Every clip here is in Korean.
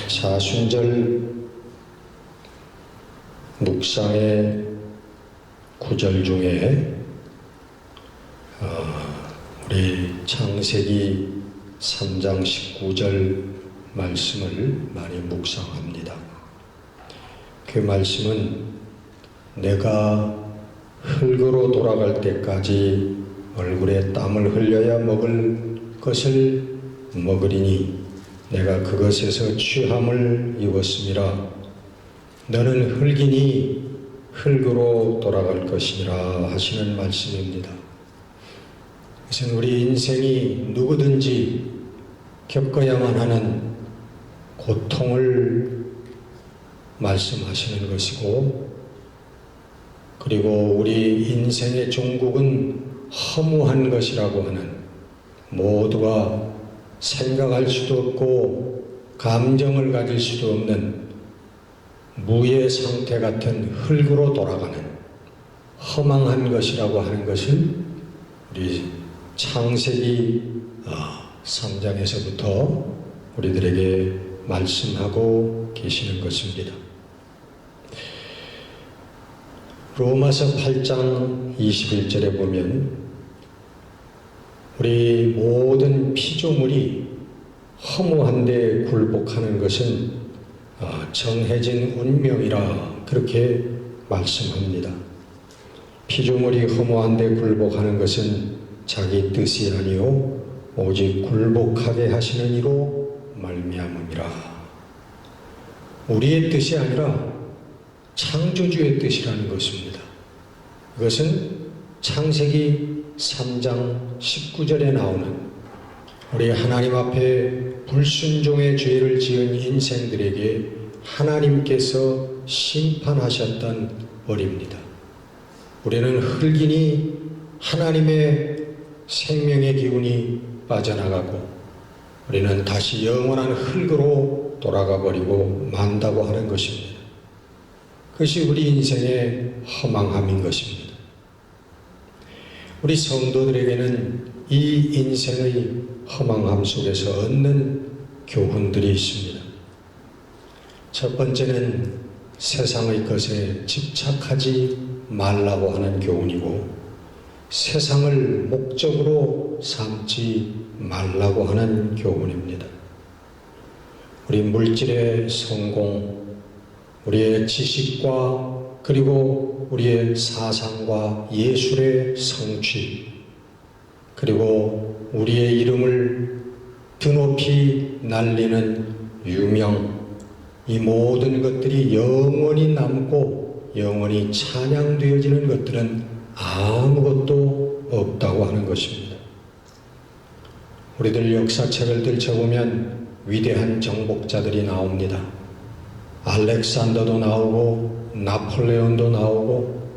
사순절 묵상의 구절 중에 우리 창세기 3장 19절 말씀을 많이 묵상합니다. 그 말씀은 내가 흙으로 돌아갈 때까지 얼굴에 땀을 흘려야 먹을 것을 먹으리니 내가 그것에서 취함을 입었음이라. 너는 흙이니 흙으로 돌아갈 것이니라 하시는 말씀입니다. 그것은 우리 인생이 누구든지 겪어야만 하는 고통을 말씀하시는 것이고, 그리고 우리 인생의 종국은 허무한 것이라고 하는, 모두가 생각할 수도 없고 감정을 가질 수도 없는 무의 상태 같은 흙으로 돌아가는 허망한 것이라고 하는 것을 우리 창세기 3장에서부터 우리들에게 말씀하고 계시는 것입니다. 로마서 8장 21절에 보면 우리 모든 피조물이 허무한데 굴복하는 것은 정해진 운명이라 그렇게 말씀합니다. 피조물이 허무한데 굴복하는 것은 자기 뜻이 아니요 오직 굴복하게 하시는 이로 말미암음이라. 우리의 뜻이 아니라 창조주의 뜻이라는 것입니다. 이것은 창세기 3장 19절에 나오는 우리 하나님 앞에 불순종의 죄를 지은 인생들에게 하나님께서 심판하셨던 벌입니다. 우리는 흙이니 하나님의 생명의 기운이 빠져나가고 우리는 다시 영원한 흙으로 돌아가 버리고 만다고 하는 것입니다. 그것이 우리 인생의 허망함인 것입니다. 우리 성도들에게는 이 인생의 허망함 속에서 얻는 교훈들이 있습니다. 첫 번째는 세상의 것에 집착하지 말라고 하는 교훈이고, 세상을 목적으로 삼지 말라고 하는 교훈입니다. 우리 물질의 성공, 우리의 지식과 그리고 우리의 사상과 예술의 성취, 그리고 우리의 이름을 드높이 날리는 유명, 이 모든 것들이 영원히 남고 영원히 찬양되어지는 것들은 아무것도 없다고 하는 것입니다. 우리들 역사책을 들춰보면 위대한 정복자들이 나옵니다. 알렉산더도 나오고 나폴레온도 나오고,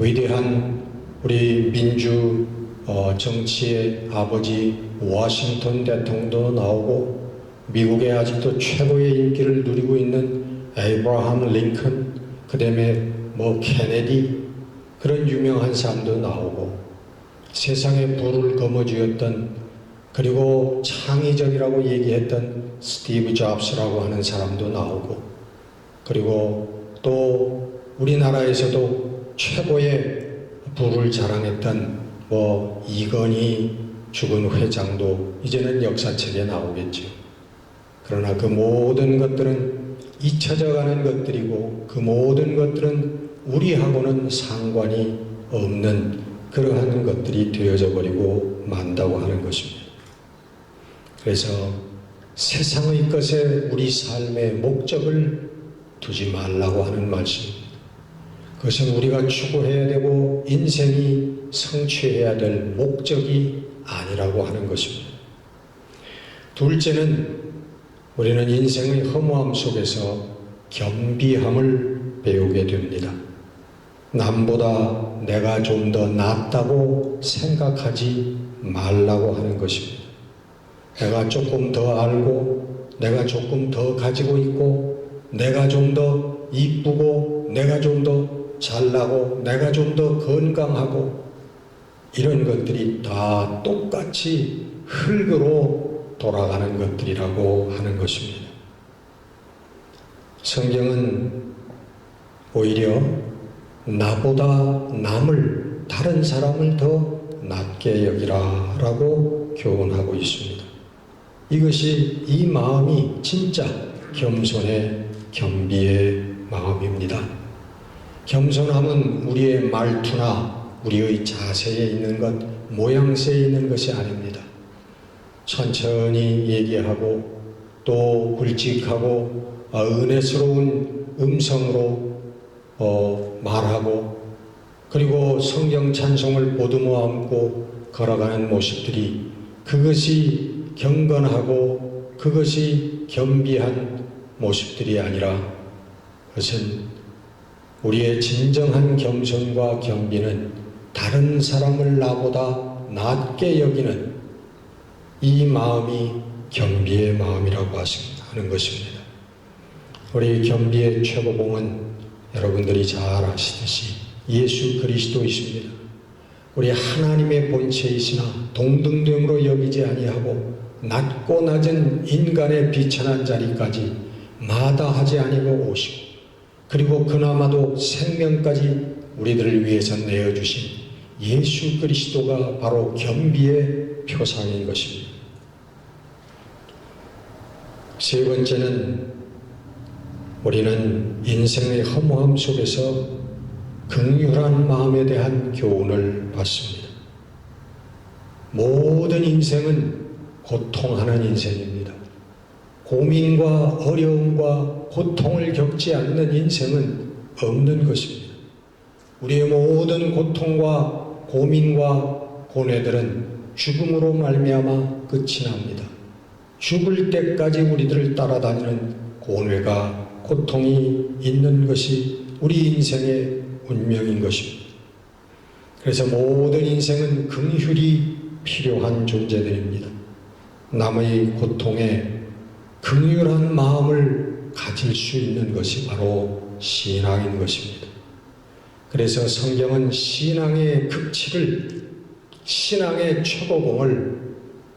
위대한 우리 민주 정치의 아버지 워싱턴 대통령도 나오고, 미국에 아직도 최고의 인기를 누리고 있는 에이브라함 링컨, 그 다음에 케네디, 그런 유명한 사람도 나오고, 세상에 불을 거머쥐었던, 그리고 창의적이라고 얘기했던 스티브 잡스라고 하는 사람도 나오고, 그리고 또 우리나라에서도 최고의 부를 자랑했던 이건희 죽은 회장도 이제는 역사책에 나오겠죠. 그러나 그 모든 것들은 잊혀져가는 것들이고, 그 모든 것들은 우리하고는 상관이 없는 그러한 것들이 되어져 버리고 만다고 하는 것입니다. 그래서 세상의 것에 우리 삶의 목적을 두지 말라고 하는 말씀입니다. 그것은 우리가 추구해야 되고 인생이 성취해야 될 목적이 아니라고 하는 것입니다. 둘째는 우리는 인생의 허무함 속에서 겸비함을 배우게 됩니다. 남보다 내가 좀 더 낫다고 생각하지 말라고 하는 것입니다. 내가 조금 더 알고, 내가 조금 더 가지고 있고, 내가 좀 더 이쁘고, 내가 좀 더 잘나고, 내가 좀 더 건강하고, 이런 것들이 다 똑같이 흙으로 돌아가는 것들이라고 하는 것입니다. 성경은 오히려 나보다 남을, 다른 사람을 더 낮게 여기라 라고 교훈하고 있습니다. 이것이, 이 마음이 진짜 겸손의 겸비의 마음입니다. 겸손함은 우리의 말투나 우리의 자세에 있는 것, 모양새에 있는 것이 아닙니다. 천천히 얘기하고 또 굵직하고 은혜스러운 음성으로 말하고, 그리고 성경 찬송을 보듬어 안고 걸어가는 모습들이, 그것이 경건하고 그것이 겸비한 모습들이 아니라, 그것은 우리의 진정한 겸손과 겸비는 다른 사람을 나보다 낮게 여기는 이 마음이 겸비의 마음이라고 하는 것입니다. 우리 겸비의 최고봉은 여러분들이 잘 아시듯이 예수 그리스도이십니다. 우리 하나님의 본체이시나 동등됨으로 여기지 아니하고 낮고 낮은 인간의 비천한 자리까지 마다하지 아니하고 오시고, 그리고 그나마도 생명까지 우리들을 위해서 내어주신 예수 그리스도가 바로 겸비의 표상인 것입니다. 세 번째는, 우리는 인생의 허무함 속에서 긍휼한 마음에 대한 교훈을 받습니다. 모든 인생은 고통하는 인생입니다. 고민과 어려움과 고통을 겪지 않는 인생은 없는 것입니다. 우리의 모든 고통과 고민과 고뇌들은 죽음으로 말미암아 끝이 납니다. 죽을 때까지 우리들을 따라다니는 고뇌가, 고통이 있는 것이 우리 인생의 운명인 것입니다. 그래서 모든 인생은 긍휼이 필요한 존재들입니다. 남의 고통에 긍휼한 마음을 가질 수 있는 것이 바로 신앙인 것입니다. 그래서 성경은 신앙의 극치를, 신앙의 최고봉을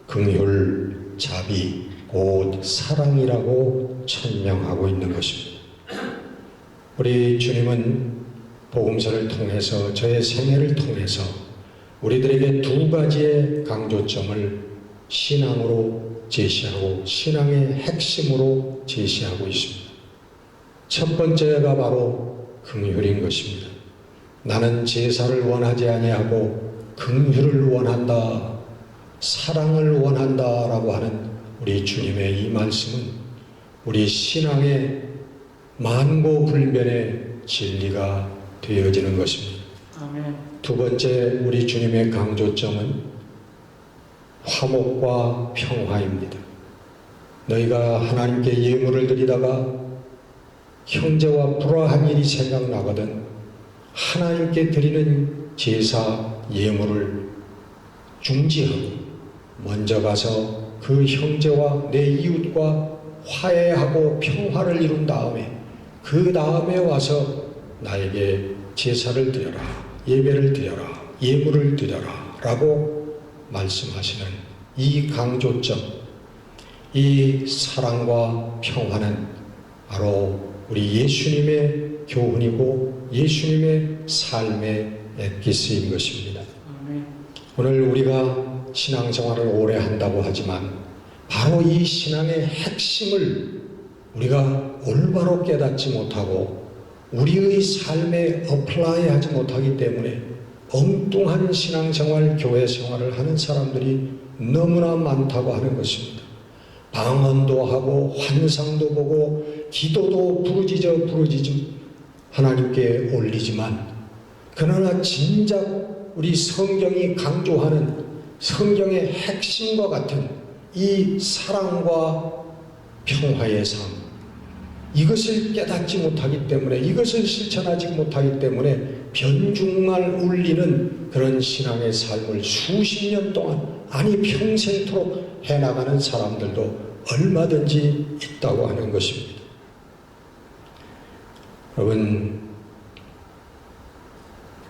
긍휼, 자비, 곧 사랑이라고 천명하고 있는 것입니다. 우리 주님은 복음서를 통해서, 저의 생애를 통해서 우리들에게 두 가지의 강조점을 신앙으로 제시하고 신앙의 핵심으로 제시하고 있습니다. 첫 번째가 바로 긍휼인 것입니다. 나는 제사를 원하지 아니하고 긍휼을 원한다, 사랑을 원한다 라고 하는 우리 주님의 이 말씀은 우리 신앙의 만고불변의 진리가 되어지는 것입니다. 아멘. 두 번째, 우리 주님의 강조점은 화목과 평화입니다. 너희가 하나님께 예물을 드리다가 형제와 불화한 일이 생각나거든 하나님께 드리는 제사 예물을 중지하고 먼저 가서 그 형제와 내 이웃과 화해하고 평화를 이룬 다음에, 그 다음에 와서 나에게 제사를 드려라, 예배를 드려라, 예물을 드려라 라고 말씀하시는 이 강조점, 이 사랑과 평화는 바로 우리 예수님의 교훈이고 예수님의 삶의 엑기스인 것입니다. 오늘 우리가 신앙생활을 오래 한다고 하지만 바로 이 신앙의 핵심을 우리가 올바로 깨닫지 못하고 우리의 삶에 어플라이하지 못하기 때문에 엉뚱한 신앙생활, 교회생활을 하는 사람들이 너무나 많다고 하는 것입니다. 방언도 하고 환상도 보고 기도도 부르짖어 하나님께 올리지만, 그러나 진작 우리 성경이 강조하는 성경의 핵심과 같은 이 사랑과 평화의 삶, 이것을 깨닫지 못하기 때문에, 이것을 실천하지 못하기 때문에 변죽말 울리는 그런 신앙의 삶을 수십 년 동안, 아니 평생토록 해나가는 사람들도 얼마든지 있다고 하는 것입니다. 여러분,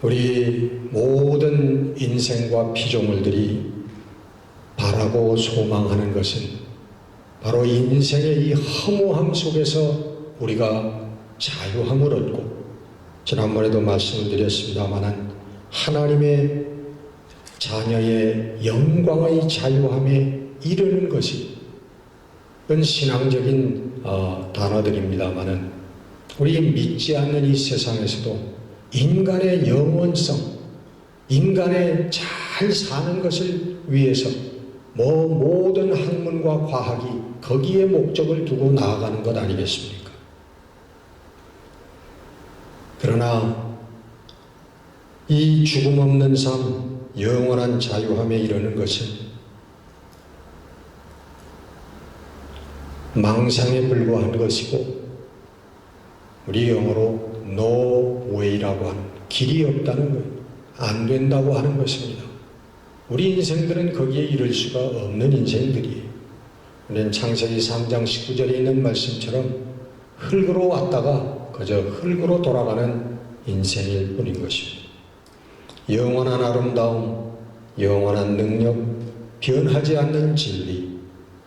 우리 모든 인생과 피조물들이 바라고 소망하는 것은 바로 인생의 이 허무함 속에서 우리가 자유함을 얻고, 지난번에도 말씀을 드렸습니다마는 하나님의 자녀의 영광의 자유함에 이르는 것이, 그건 신앙적인 단어들입니다마는 우리 믿지 않는 이 세상에서도 인간의 영원성, 인간의 잘 사는 것을 위해서 모든 학문과 과학이 거기에 목적을 두고 나아가는 것 아니겠습니까? 그러나 이 죽음 없는 삶, 영원한 자유함에 이르는 것은 망상에 불과한 것이고, 우리 영어로 no way라고 하는, 길이 없다는 것, 안 된다고 하는 것입니다. 우리 인생들은 거기에 이를 수가 없는 인생들이에요. 우리는 창세기 3장 19절에 있는 말씀처럼 흙으로 왔다가 그저 흙으로 돌아가는 인생일 뿐인 것입니다. 영원한 아름다움, 영원한 능력, 변하지 않는 진리,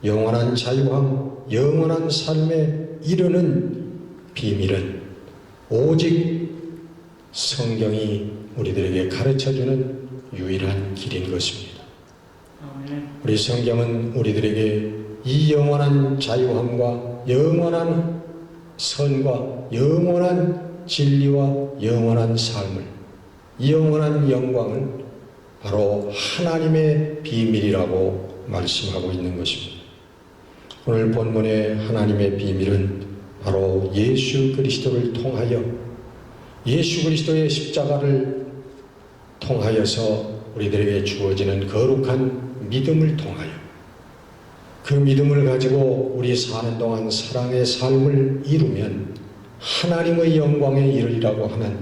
영원한 자유함, 영원한 삶에 이르는 비밀은 오직 성경이 우리들에게 가르쳐주는 유일한 길인 것입니다. 우리 성경은 우리들에게 이 영원한 자유함과 영원한 선과 영원한 진리와 영원한 삶을, 영원한 영광을 바로 하나님의 비밀이라고 말씀하고 있는 것입니다. 오늘 본문의 하나님의 비밀은 바로 예수 그리스도를 통하여, 예수 그리스도의 십자가를 통하여서 우리들에게 주어지는 거룩한 믿음을 통하여, 그 믿음을 가지고 우리 사는 동안 사랑의 삶을 이루면 하나님의 영광에 이르리라고 하는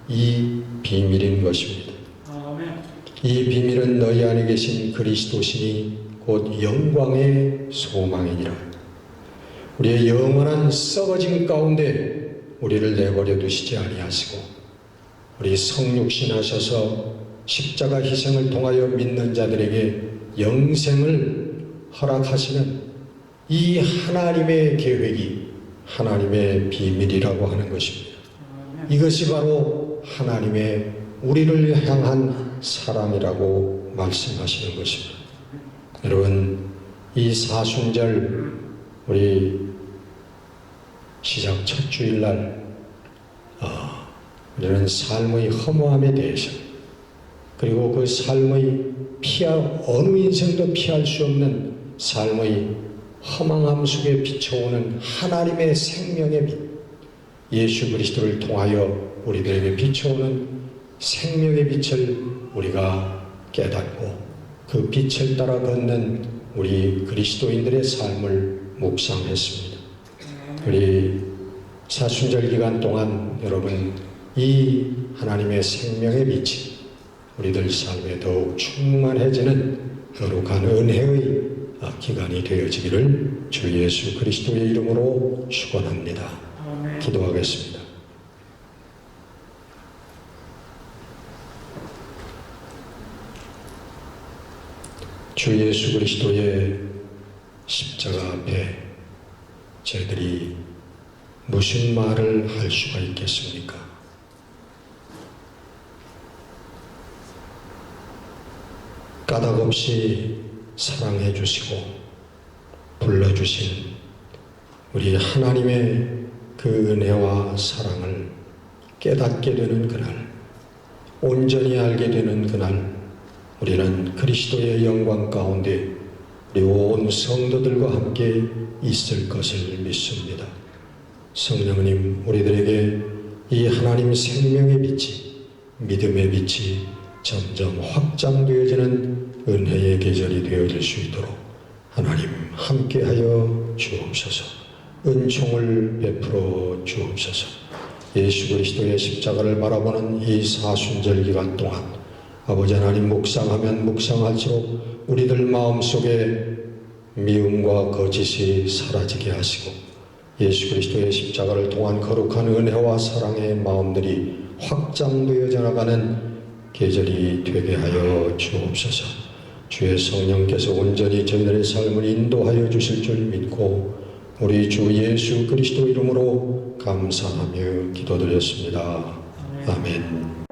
이 비밀인 것입니다. 이 비밀은 너희 안에 계신 그리스도시니 곧 영광의 소망이니라. 우리의 영원한 썩어짐 가운데 우리를 내버려 두시지 아니하시고, 우리 성육신 하셔서 십자가 희생을 통하여 믿는 자들에게 영생을 허락하시는 이 하나님의 계획이 하나님의 비밀이라고 하는 것입니다. 이것이 바로 하나님의 우리를 향한 사랑이라고 말씀하시는 것입니다. 여러분, 이 사순절 우리 시작 첫 주일날 우리는 삶의 허무함에 대해서, 그리고 그 삶의 어느 인생도 피할 수 없는 삶의 허망함 속에 비춰오는 하나님의 생명의 빛, 예수 그리스도를 통하여 우리들에게 비춰오는 생명의 빛을 우리가 깨닫고 그 빛을 따라 걷는 우리 그리스도인들의 삶을 묵상했습니다. 우리 사순절 기간 동안 여러분, 이 하나님의 생명의 빛이 우리들 삶에 더욱 충만해지는 거룩한 은혜의 기간이 되어지기를 주 예수 그리스도의 이름으로 축원합니다. 기도하겠습니다. 주 예수 그리스도의 십자가 앞에 저희들이 무슨 말을 할 수가 있겠습니까? 까닭없이 사랑해 주시고 불러주신 우리 하나님의 그 은혜와 사랑을 깨닫게 되는 그날, 온전히 알게 되는 그날, 우리는 그리스도의 영광 가운데 우리 온 성도들과 함께 있을 것을 믿습니다. 성령님, 우리들에게 이 하나님 생명의 빛이, 믿음의 빛이 점점 확장되어지는 은혜의 계절이 되어질 수 있도록 하나님 함께하여 주옵소서. 은총을 베풀어 주옵소서. 예수 그리스도의 십자가를 바라보는 이 사순절 기간 동안 아버지 하나님, 묵상하면 묵상할수록 우리들 마음속에 미움과 거짓이 사라지게 하시고 예수 그리스도의 십자가를 통한 거룩한 은혜와 사랑의 마음들이 확장되어져 나가는 계절이 되게 하여 주옵소서. 주의 성령께서 온전히 저희들의 삶을 인도하여 주실 줄 믿고 우리 주 예수 그리스도 이름으로 감사하며 기도드렸습니다. 아멘.